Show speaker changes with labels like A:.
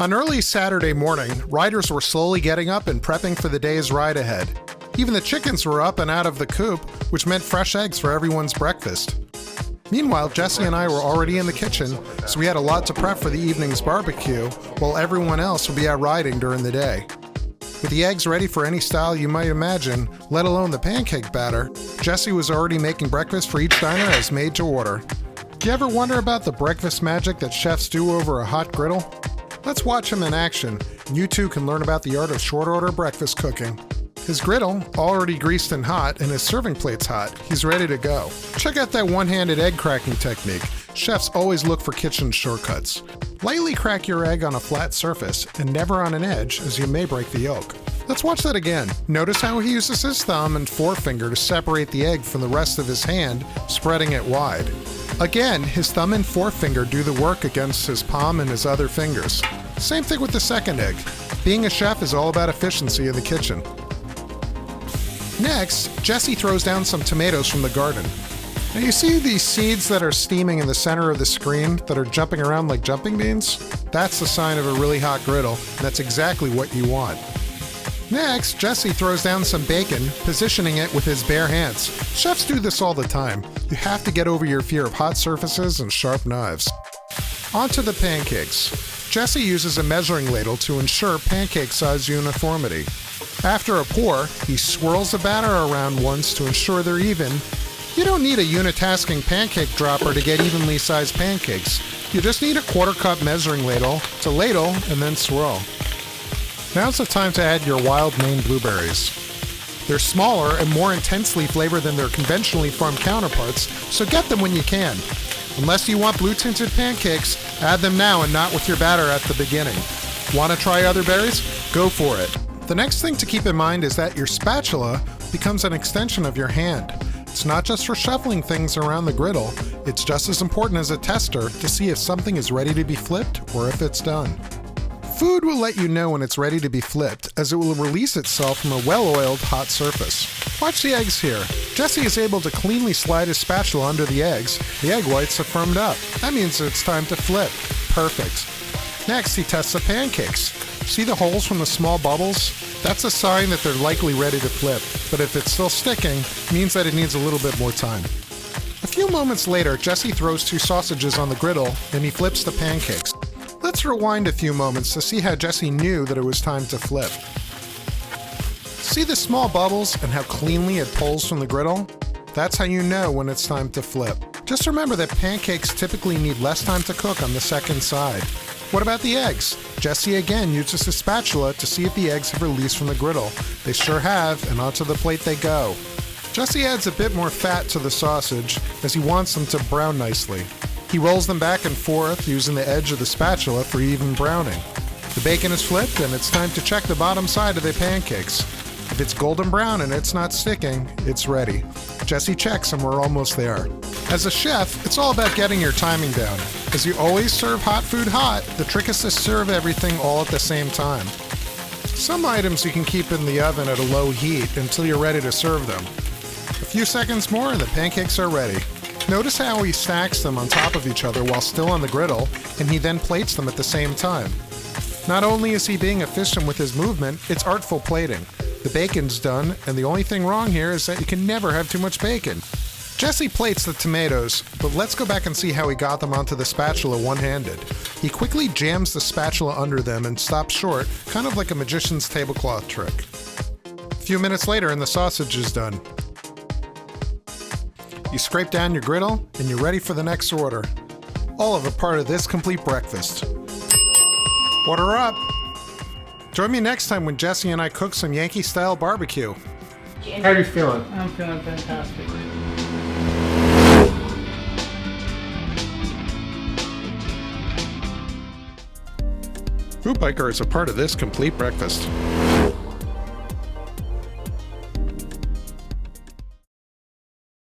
A: On early Saturday morning, riders were slowly getting up and prepping for the day's ride ahead. Even the chickens were up and out of the coop, which meant fresh eggs for everyone's breakfast. Meanwhile, Jesse and I were already in the kitchen, so we had a lot to prep for the evening's barbecue, while everyone else would be out riding during the day. With the eggs ready for any style you might imagine, let alone the pancake batter, Jesse was already making breakfast for each diner as made to order. Do you ever wonder about the breakfast magic that chefs do over a hot griddle? Let's watch him in action, and you too can learn about the art of short order breakfast cooking. His griddle, already greased and hot, and his serving plate's hot. He's ready to go. Check out that one-handed egg cracking technique. Chefs always look for kitchen shortcuts. Lightly crack your egg on a flat surface, and never on an edge, as you may break the yolk. Let's watch that again. Notice how he uses his thumb and forefinger to separate the egg from the rest of his hand, spreading it wide. Again, his thumb and forefinger do the work against his palm and his other fingers. Same thing with the second egg. Being a chef is all about efficiency in the kitchen. Next, Jesse throws down some tomatoes from the garden. Now you see these seeds that are steaming in the center of the screen that are jumping around like jumping beans? That's the sign of a really hot griddle, and that's exactly what you want. Next, Jesse throws down some bacon, positioning it with his bare hands. Chefs do this all the time. You have to get over your fear of hot surfaces and sharp knives. Onto the pancakes. Jesse uses a measuring ladle to ensure pancake size uniformity. After a pour, he swirls the batter around once to ensure they're even. You don't need a unitasking pancake dropper to get evenly sized pancakes. You just need a 1/4 cup measuring ladle to ladle and then swirl. Now's the time to add your wild Maine blueberries. They're smaller and more intensely flavored than their conventionally farmed counterparts, so get them when you can. Unless you want blue tinted pancakes, add them now and not with your batter at the beginning. Want to try other berries? Go for it. The next thing to keep in mind is that your spatula becomes an extension of your hand. It's not just for shuffling things around the griddle, it's just as important as a tester to see if something is ready to be flipped or if it's done. Food will let you know when it's ready to be flipped, as it will release itself from a well-oiled, hot surface. Watch the eggs here. Jesse is able to cleanly slide his spatula under the eggs. The egg whites have firmed up. That means it's time to flip. Perfect. Next, he tests the pancakes. See the holes from the small bubbles? That's a sign that they're likely ready to flip, but if it's still sticking, it means that it needs a little bit more time. A few moments later, Jesse throws 2 sausages on the griddle, and he flips the pancakes. Let's rewind a few moments to see how Jesse knew that it was time to flip. See the small bubbles and how cleanly it pulls from the griddle? That's how you know when it's time to flip. Just remember that pancakes typically need less time to cook on the second side. What about the eggs? Jesse again uses his spatula to see if the eggs have released from the griddle. They sure have, and onto the plate they go. Jesse adds a bit more fat to the sausage as he wants them to brown nicely. He rolls them back and forth using the edge of the spatula for even browning. The bacon is flipped and it's time to check the bottom side of the pancakes. If it's golden brown and it's not sticking, it's ready. Jesse checks and we're almost there. As a chef, it's all about getting your timing down. As you always serve hot food hot, the trick is to serve everything all at the same time. Some items you can keep in the oven at a low heat until you're ready to serve them. A few seconds more and the pancakes are ready. Notice how he stacks them on top of each other while still on the griddle, and he then plates them at the same time. Not only is he being efficient with his movement, it's artful plating. The bacon's done, and the only thing wrong here is that you can never have too much bacon. Jesse plates the tomatoes, but let's go back and see how he got them onto the spatula one-handed. He quickly jams the spatula under them and stops short, kind of like a magician's tablecloth trick. A few minutes later and the sausage is done. You scrape down your griddle, and you're ready for the next order. All of a part of this complete breakfast. Order up! Join me next time when Jesse and I cook some Yankee-style barbecue. How are you feeling?
B: I'm feeling fantastic.
A: Food Biker is a part of this complete breakfast.